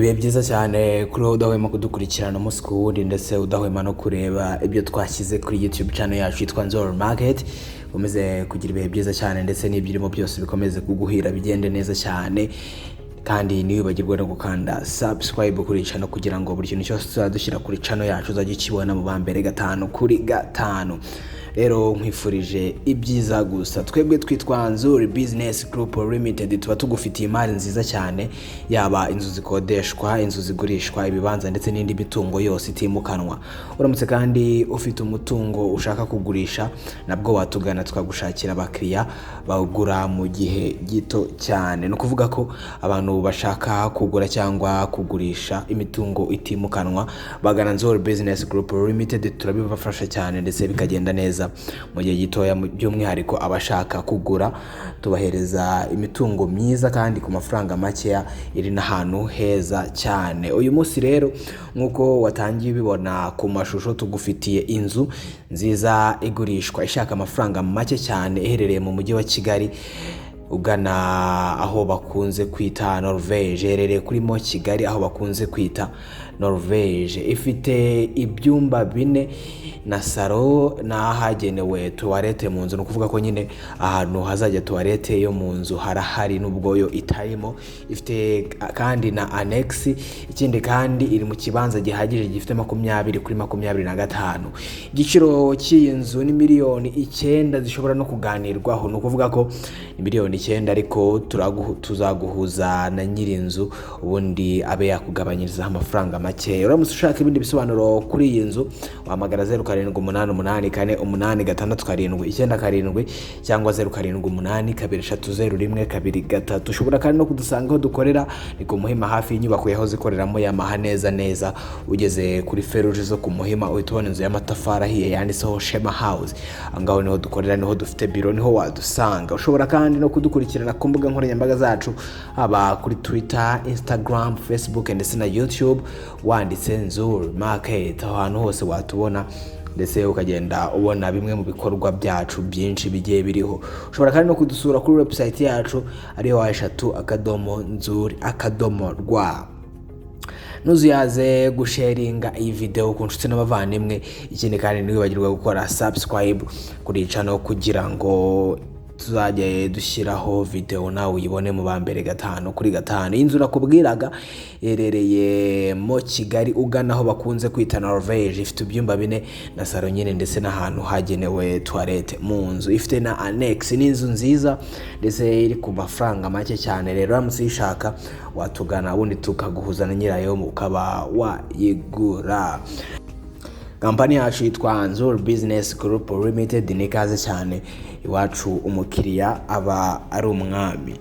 ibihe byiza cyane kuri wowe udahwema kudukurikirana umunsi ku wundi ndetse udahwema no kureba ibyo twashyize kuri YouTube channel yacu yitwa Nzoro Market. Umeze kugira ibihe byiza cyane ndetse n'ibyirimo byose bikomeze kuguhira bigende neza cyane, kandi niwibagirwe no gukanda subscribe kuri channel kugira ngo buri kintu cyose tuzadushyira kuri channel yacu uzajye ukibona mu bambere 5 kuri 5. Rero nkwifurije ibyiza gusa. Twebwe twitwa Nzuri Business Group Limited, tuba tugufitiye imari nziza cyane, yaba inzu zikodeshwa, inzu zigurishwa, ibibanza ndetse n'indi mitungo yose itimukanwa. Uramutse kandi ufite umutungo ushaka kugurisha, nabwo watugana tukagushakira abakiriya bagura mu gihe gito cyane. No kuvuga ko abantu bashaka kugura cyangwa kugurisha imitungo itimukanwa bagana Nzuri Business Group Limited, turabibafasha cyane ndetse bikagenda neza mu gihe gitoya. By'umwihariko abashaka kugura tubahereza imitungo myiza kandi ku mafaranga makeya, iri n'ahantu heza cyane. Uyu munsi rero nkuko watangiye bibona ku mashusho, tugufitiye inzu nziza igurishwa ishaka amafaranga make cyane, iherereye mu mujyi wa Kigali ugana aho bakunze kwita Norvege. Iherereye kuri mo Kigali aho bakunze kwita Norvege. Ifite ibyumba 4 na salo n'ahagenewe toilette mu nzu. No kuvuga ko nyine ahantu hazajya toilette yo mu nzu harahari nubwo yo itarimo. Ifite kandi na annex. Ikindi kandi iri mu kibanza gihagije gifite 20 kuri 25. Igiciro cy'iyi nzu ni miliyoni 9 zishobora no kuganirwaho. No kuvuga ko miliyoni 9 ariko tuzaguhuza na nyiri inzu ubundi abe yakugabanyiriza amafaranga make. Uramutse ushaka ibindi bisobanuro kuri iyi nzu, wahamagara 07884867 cyangwa 0782301223. Ushobora kandi no kudusanga aho dukorera ni ku Muhima hafi y'inyubako yaho zikoreramo Yamaha neza ugeze kuri feruje zo ku Muhima uhita ubona inzu y'amatafari ahiye yanditseho Shema House. Angaho niho dukorera, niho dufite biro, niho wadusanga. Ushobora kandi no kudukurikirana ku mbuga nkoranyambaga zacu, haba kuri Twitter, Instagram, Facebook ndetse na YouTube, wanditse Nzuri Market. Aho hantu hose watubona ndetse ukagenda ubona bimwe mu bikorwa byacu byinshi bigiye biriho. Ushobora kandi no kudusura kuri website yacu ariyo wa3.nzuri.rw. Nuzuyaze gusharinga iyi video ku nshuti n'abavandimwe. Ikindi kandi ntiwibagirwe gukora subscribe kuri channel kugira ngo tuzajye dushyiraho video nawe uyibone mu bambere 5 kuri 5. Inzu nakubwiraga iherereye mo Kigali ugana aho bakunze kwita Norvege. Ifite ibyumba 4 na salo nyine ndetse n'ahantu hagenewe toilette mu nzu. Ifite na annex. Ni inzu nziza ndetse iri ku mafaranga make cyane. Rero uramutse uyishaka watugana ubundi tukaguhuza na nyirayo ukaba wayigura. Kampani yacu yitwa Nzuri Business Group Limited. Ni kaze cyane iwacu umukiriya aba ari umwami.